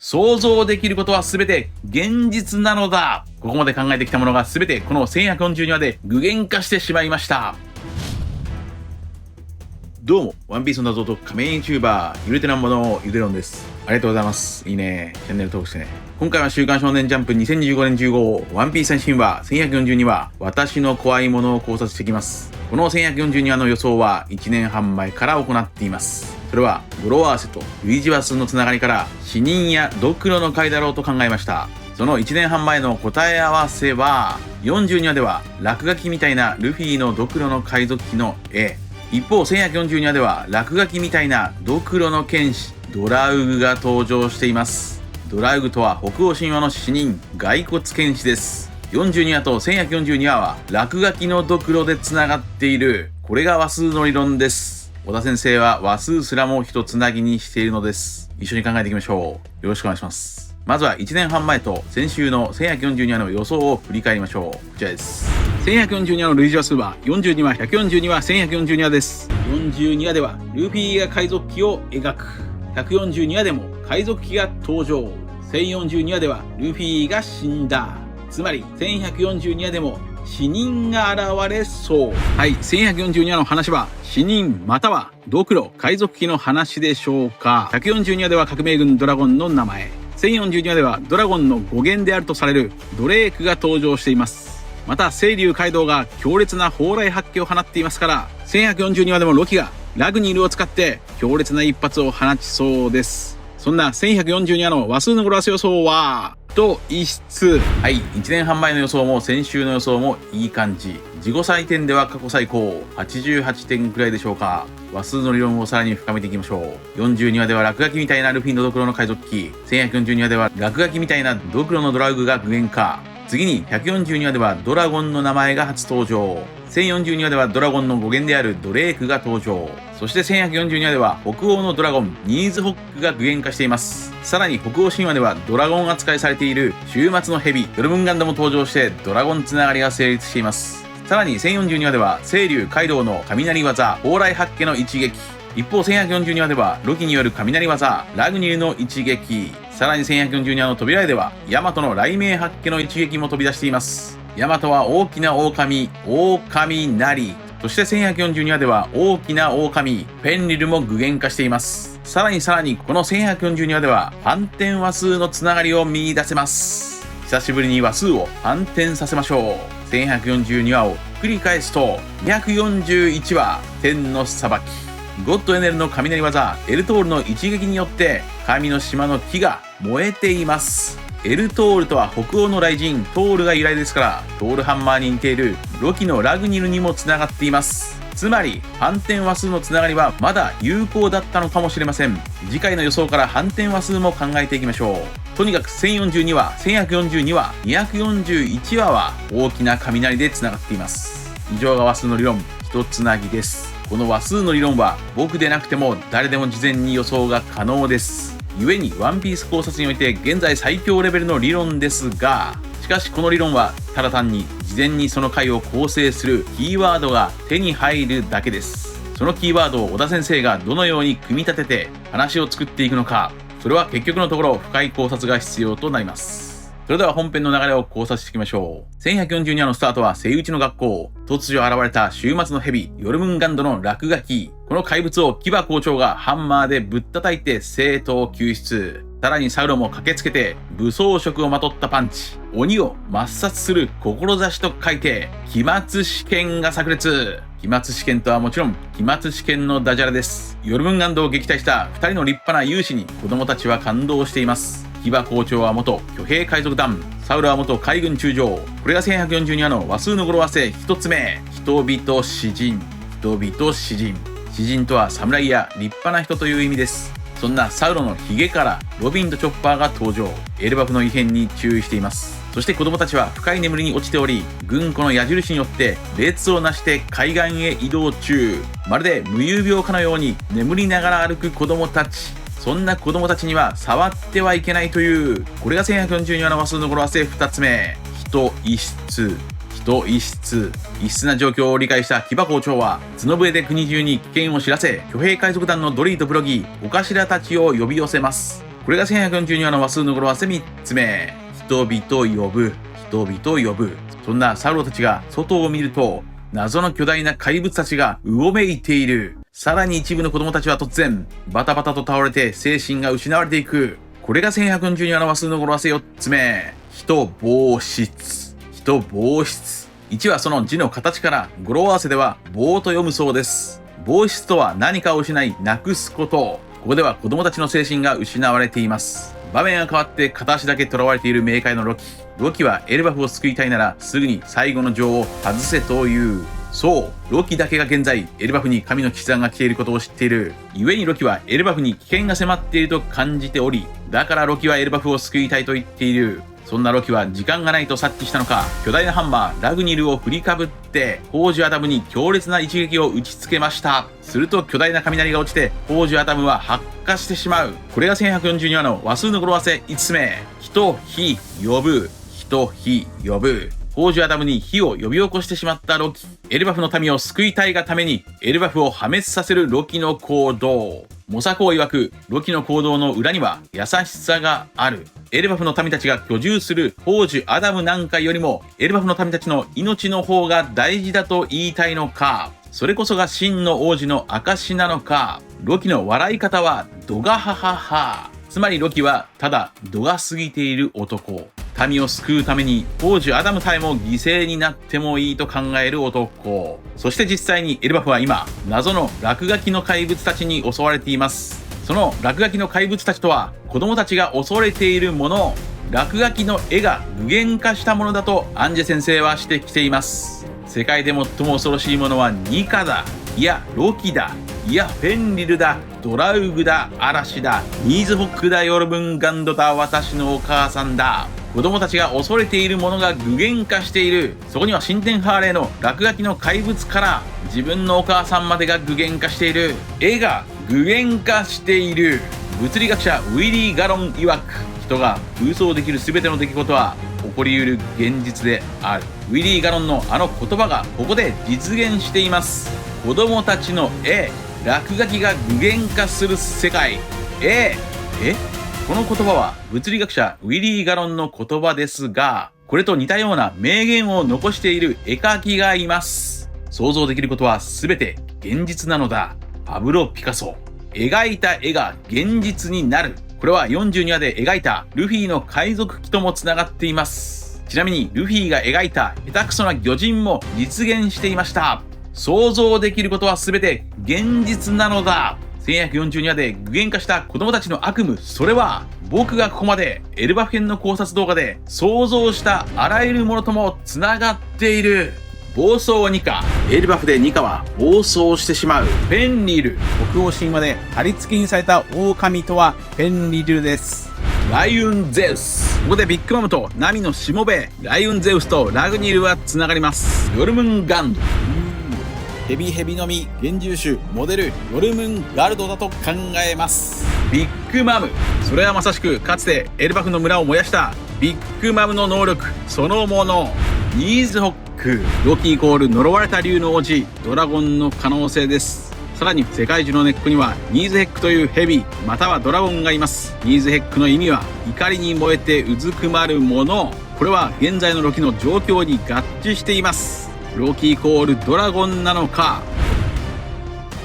想像できることは全て現実なのだ。ここまで考えてきたものが全てこの1142話で具現化してしまいました。どうも、ワンピースの謎と仮面 YouTuber、ゆるてなんぼのゆでろんです。ありがとうございます。いいね。チャンネル登録してね。今回は週刊少年ジャンプ2025年10号、ワンピース最新話1142話、私の怖いものを考察していきます。この1142話の予想は1年半前から行っています。それは、語呂合わせと類似話数のつながりから、死人やドクロの回だろうと考えました。その1年半前の答え合わせは、42話では、落書きみたいなルフィのドクロの海賊機の絵。一方、1142話では、落書きみたいなドクロの剣士、ドラウグが登場しています。ドラウグとは北欧神話の死人、骸骨剣士です。42話と1142話は、落書きのドクロで繋がっている。これが話数の理論です。小田先生は話数すらも一つなぎにしているのです。一緒に考えていきましょう。よろしくお願いします。まずは1年半前と先週の1142話の予想を振り返りましょう。こちらです。1142話の類似話数は42話、142話、1142話です。42話ではルフィが海賊機を描く。142話でも海賊機が登場。1042話ではルフィが死んだ。つまり1142話でも死人が現れそう。はい、1142話の話は死人またはドクロ、海賊機の話でしょうか。142話では革命軍ドラゴンの名前。1042話ではドラゴンの語源であるとされるドレークが登場しています。また、清流カイドウが強烈な砲雷発揮を放っていますから、1142話でもロキがラグニルを使って強烈な一発を放ちそうです。そんな1142話の話数の語呂合わせ予想は、と一室。はい、1年半前の予想も先週の予想もいい感じ。自己採点では過去最高、88点くらいでしょうか。話数の理論をさらに深めていきましょう。42話では落書きみたいなルフィのドクロの海賊機。1142話では落書きみたいなドクロのドラウグが具現化。次に142話ではドラゴンの名前が初登場。1042話ではドラゴンの語源であるドレークが登場。そして1142話では北欧のドラゴンニーズホックが具現化しています。さらに北欧神話ではドラゴン扱いされている終末の蛇ヨルムンガンダも登場してドラゴンつながりが成立しています。さらに1042話では清流カイドウの雷技砲雷発揮の一撃。一方1142話ではロキによる雷技ラグニルの一撃。さらに1142話の扉絵ではヤマトの雷鳴発揮の一撃も飛び出しています。ヤマトは大きな狼なり。そして1142話では大きな狼フェンリルも具現化しています。さらにこの1142話では反転話数のつながりを見出せます。久しぶりに話数を反転させましょう。1142話を繰り返すと241話天の裁き。ゴッドエネルの雷技エルトールの一撃によって神の島の木が燃えています。エルトールとは北欧の雷神トールが由来ですから、トールハンマーに似ているロキのラグニルにもつながっています。つまり反転話数のつながりはまだ有効だったのかもしれません。次回の予想から反転話数も考えていきましょう。とにかく1042話、1142話、241話は大きな雷でつながっています。以上が話数の理論一つなぎです。この話数の理論は僕でなくても誰でも事前に予想が可能です。故にワンピース考察において現在最強レベルの理論ですが、しかしこの理論はただ単に事前にその回を構成するキーワードが手に入るだけです。そのキーワードを小田先生がどのように組み立てて話を作っていくのか、それは結局のところ深い考察が必要となります。それでは本編の流れを考察していきましょう。1142話のスタートはセイウチの学校。突如現れた終末の蛇、ヨルムンガンドの落書き。この怪物をキバ校長がハンマーでぶったたいて生徒を救出。さらにサウロも駆けつけて武装色をまとったパンチ。鬼を抹殺する志と書いて、期末試験が炸裂。期末試験とはもちろん、期末試験のダジャレです。ヨルムンガンドを撃退した2人の立派な勇士に子供たちは感動しています。キバ校長は元挙兵海賊団、サウルは元海軍中将。これが1142話の話数の語呂合わせ一つ目。人々詩人。人々詩人。詩人とは侍や立派な人という意味です。そんなサウロのヒゲからロビンとチョッパーが登場。エルバフの異変に注意しています。そして子供たちは深い眠りに落ちており、軍庫の矢印によって列をなして海岸へ移動中。まるで無遊病かのように眠りながら歩く子供たち。そんな子供たちには触ってはいけないという、これが1142話の話数の語呂合わせ2つ目。人異質。人異質。異質な状況を理解した騎馬校長は角笛で国中に危険を知らせ、挙兵海賊団のドリーとブロギー、お頭たちを呼び寄せます。これが1142話の話数の語呂合わせ3つ目。人々呼ぶ、人々呼ぶ。そんなサウロたちが外を見ると、謎の巨大な怪物たちがうごめいている。さらに一部の子供たちは突然、バタバタと倒れて精神が失われていく。これが1142話の話数の語呂合わせ4つ目。人亡失。人亡失。1はその字の形から語呂合わせでは棒と読むそうです。亡失とは何かを失い、なくすこと。ここでは子供たちの精神が失われています。場面が変わって片足だけ囚われている冥界のロキ。ロキはエルバフを救いたいならすぐに最後の錠を外せという。そう、ロキだけが現在エルバフに神の騎士団が来ていることを知っている。故にロキはエルバフに危険が迫っていると感じており、だからロキはエルバフを救いたいと言っている。そんなロキは時間がないと察知したのか、巨大なハンマーラグニルを振りかぶってホージュアダムに強烈な一撃を打ちつけました。すると巨大な雷が落ちてホージュアダムは発火してしまう。これが1142話の話数の語呂合わせ5つ目。人、火、呼ぶ。人、火、呼ぶ。ホージュアダムに火を呼び起こしてしまったロキ。エルバフの民を救いたいがためにエルバフを破滅させるロキの行動。モサコ曰くロキの行動の裏には優しさがある。エルバフの民たちが居住するホージュアダムなんかよりもエルバフの民たちの命の方が大事だと言いたいのか。それこそが真の王子の証なのか。ロキの笑い方はドガハハハ。つまりロキはただ度が過ぎている男。民を救うためにホージュアダムさえも犠牲になってもいいと考える男。そして実際にエルバフは今謎の落書きの怪物たちに襲われています。その落書きの怪物たちとは子供たちが恐れているもの。落書きの絵が具現化したものだとアンジェ先生は指摘しています。世界で最も恐ろしいものはニカだ。いやロキだ。いやフェンリルだ。ドラウグだ。嵐だ。ニーズホックだ。ヨルムンガンドだ。私のお母さんだ。子供たちが恐れているものが具現化している。そこには神殿ハーレーの落書きの怪物から自分のお母さんまでが具現化している。絵が具現化している。物理学者ウィリー・ガロン曰く、人が空想できる全ての出来事は起こりうる現実である。ウィリー・ガロンのあの言葉がここで実現しています。子供たちの絵、落書きが具現化する世界。この言葉は物理学者ウィリー・ガロンの言葉ですが、これと似たような名言を残している絵描きがいます。想像できることは全て現実なのだ。パブロ・ピカソ。描いた絵が現実になる。これは42話で描いたルフィの海賊記ともつながっています。ちなみにルフィが描いた下手くそな魚人も実現していました。想像できることは全て現実なのだ。1142話で具現化した子供たちの悪夢、それは僕がここまでエルバフ編の考察動画で想像したあらゆるものともつながっている。暴走ニカ。エルバフでニカは暴走してしまう。フェンリル。北欧神話で貼り付けにされた狼とはフェンリルです。ライウンゼウス。ここでビッグマムとナミのしもべ。ライウンゼウスとラグニルはつながります。ヨルムンガンド。ヘビの実幻獣種モデルヨルムンガルドだと考えます。ビッグマム。それはまさしくかつてエルバフの村を燃やしたビッグマムの能力そのもの。ニーズホック。ロキイコール呪われた竜の王子ドラゴンの可能性です。さらに世界中の根っこにはニーズヘックというヘビまたはドラゴンがいます。ニーズヘックの意味は怒りに燃えてうずくまるもの。これは現在のロキの状況に合致しています。ロキイコールドラゴンなのか。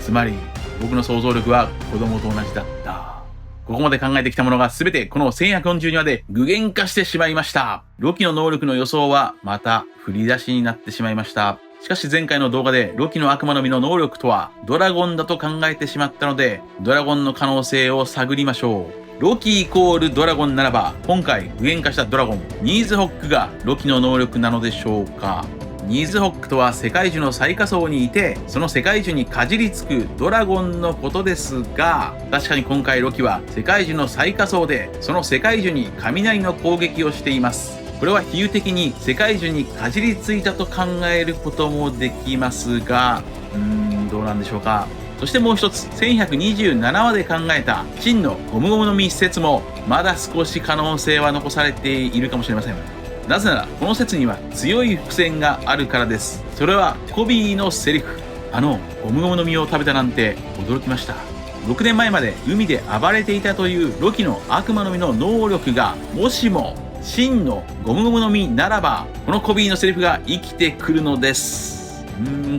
つまり僕の想像力は子供と同じだった。ここまで考えてきたものが全てこの1142話で具現化してしまいました。ロキの能力の予想はまた振り出しになってしまいました。しかし前回の動画でロキの悪魔の実の能力とはドラゴンだと考えてしまったので、ドラゴンの可能性を探りましょう。ロキイコールドラゴンならば今回具現化したドラゴンニーズホックがロキの能力なのでしょうか。ニーズホックとは世界樹の最下層にいてその世界樹にかじりつくドラゴンのことですが、確かに今回ロキは世界樹の最下層でその世界樹に雷の攻撃をしています。これは比喩的に世界樹にかじりついたと考えることもできますが、どうなんでしょうか。そしてもう一つ1127話で考えた真のゴムゴムの実説もまだ少し可能性は残されているかもしれません。なぜならこの説には強い伏線があるからです。それはコビーのセリフ。ゴムゴムの実を食べたなんて驚きました。6年前まで海で暴れていたというロキの悪魔の実の能力がもしも真のゴムゴムの実ならば、このコビーのセリフが生きてくるのです。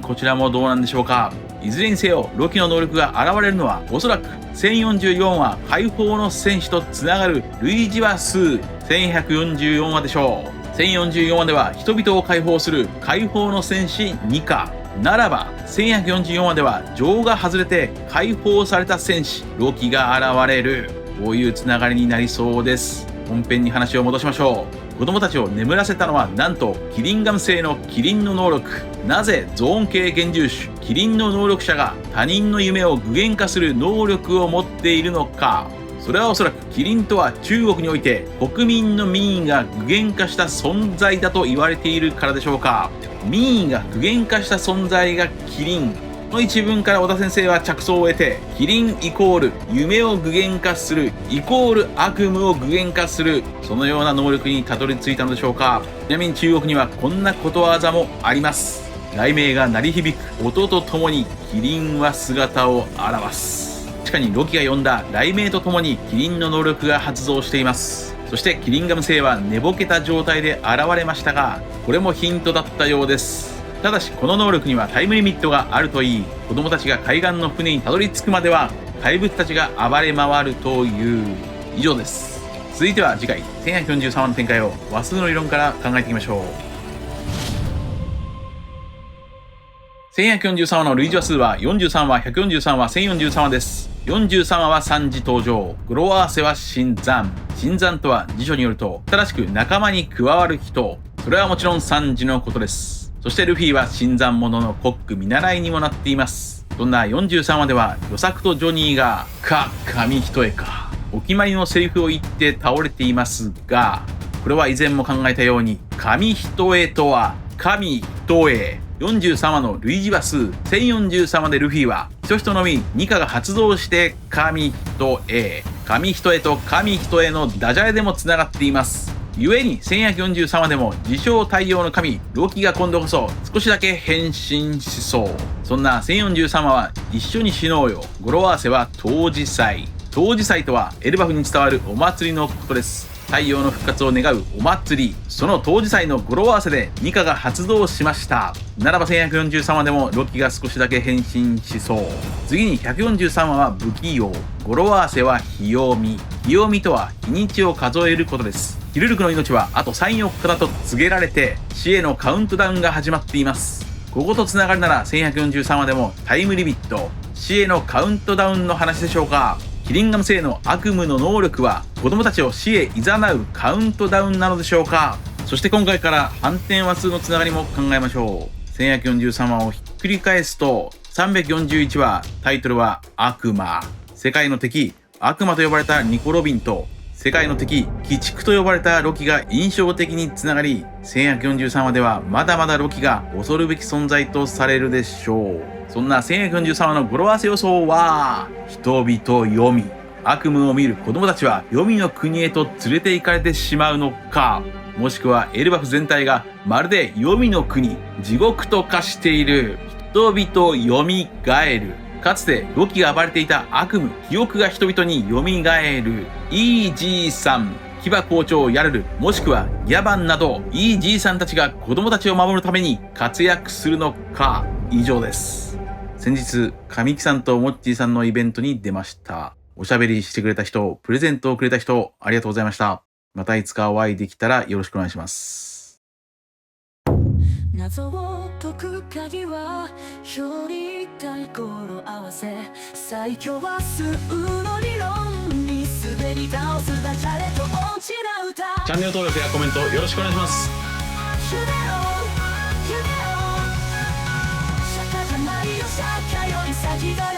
こちらもどうなんでしょうか。いずれにせよロキの能力が現れるのはおそらく1044話解放の戦士とつながる類似話数1144話でしょう。1044話では人々を解放する解放の戦士2かならば、1144話では情が外れて解放された戦士ロキが現れる、こういうつながりになりそうです。本編に話を戻しましょう。子供たちを眠らせたのはなんとキリンガム製のキリンの能力。なぜゾーン系幻獣種キリンの能力者が他人の夢を具現化する能力を持っているのか。それはおそらくキリンとは中国において国民の民意が具現化した存在だと言われているからでしょうか。民意が具現化した存在がキリンの一文から小田先生は着想を得て、キリンイコール夢を具現化するイコール悪夢を具現化する、そのような能力にたどり着いたのでしょうか。ちなみに中国にはこんなことわざもあります。雷鳴が鳴り響く音とともにキリンは姿を現す。確かにロキが呼んだ雷鳴とともにキリンの能力が発動しています。そしてキリンガム星は寝ぼけた状態で現れましたが、これもヒントだったようです。ただしこの能力にはタイムリミットがあるといい、子供たちが海岸の船にたどり着くまでは怪物たちが暴れ回るという。以上です。続いては次回1143話の展開を話数の理論から考えていきましょう。1143話の類似話数は43話、143話、1043話です。43話は3時登場。語呂合わせは新参。新参とは辞書によると新しく仲間に加わる人、それはもちろん3時のことです。そしてルフィは新参者のコック見習いにもなっています。そんな43話では与作とジョニーが紙一重かお決まりのセリフを言って倒れていますが、これは以前も考えたように紙一重とは神一重。43話の類似話数1043話でルフィは人々のみニカが発動して神一重。紙一重と神一重のダジャレでもつながっています。故に1143話でも自称太陽の神ロキが今度こそ少しだけ変身しそう。そんな1043話は一緒に死のうよ。語呂合わせは冬至祭。冬至祭とはエルバフに伝わるお祭りのことです。太陽の復活を願うお祭り。その冬至祭の語呂合わせでニカが発動しました。ならば1143話でもロキが少しだけ変身しそう。次に143話は不器用。語呂合わせは日読み。日読みとは日にちを数えることです。ヒルルクの命はあと 3,4 日だと告げられて死へのカウントダウンが始まっています。こことつながるなら1143話でもタイムリミット、死へのカウントダウンの話でしょうか。キリンガム星の悪夢の能力は子供たちを死へ誘うカウントダウンなのでしょうか。そして今回から反転話数のつながりも考えましょう。1143話をひっくり返すと341話、タイトルは悪魔。世界の敵悪魔と呼ばれたニコ・ロビンと世界の敵鬼畜と呼ばれたロキが印象的につながり、1143話ではまだまだロキが恐るべき存在とされるでしょう。そんな1143話の語呂合わせ予想は人々読み。悪夢を見る子供たちは黄泉の国へと連れて行かれてしまうのか、もしくはエルバフ全体がまるで黄泉の国地獄と化している。人々蘇る。かつてロキが暴れていた悪夢記憶が人々に蘇る。いいじいさん騎馬校長ヤルル、もしくはギャバンなどいいじいさんたちが子供たちを守るために活躍するのか。以上です。先日神木さんとモッチーさんのイベントに出ました。おしゃべりしてくれた人、プレゼントをくれた人、ありがとうございました。またいつかお会いできたらよろしくお願いします。謎を解く鍵は表裏対語呂合わせ、最強は数の理論に滑り倒すダジャレと落ちな歌。チャンネル登録やコメントよろしくお願いします。夢を釈迦じゃないよ、釈迦より先だよ。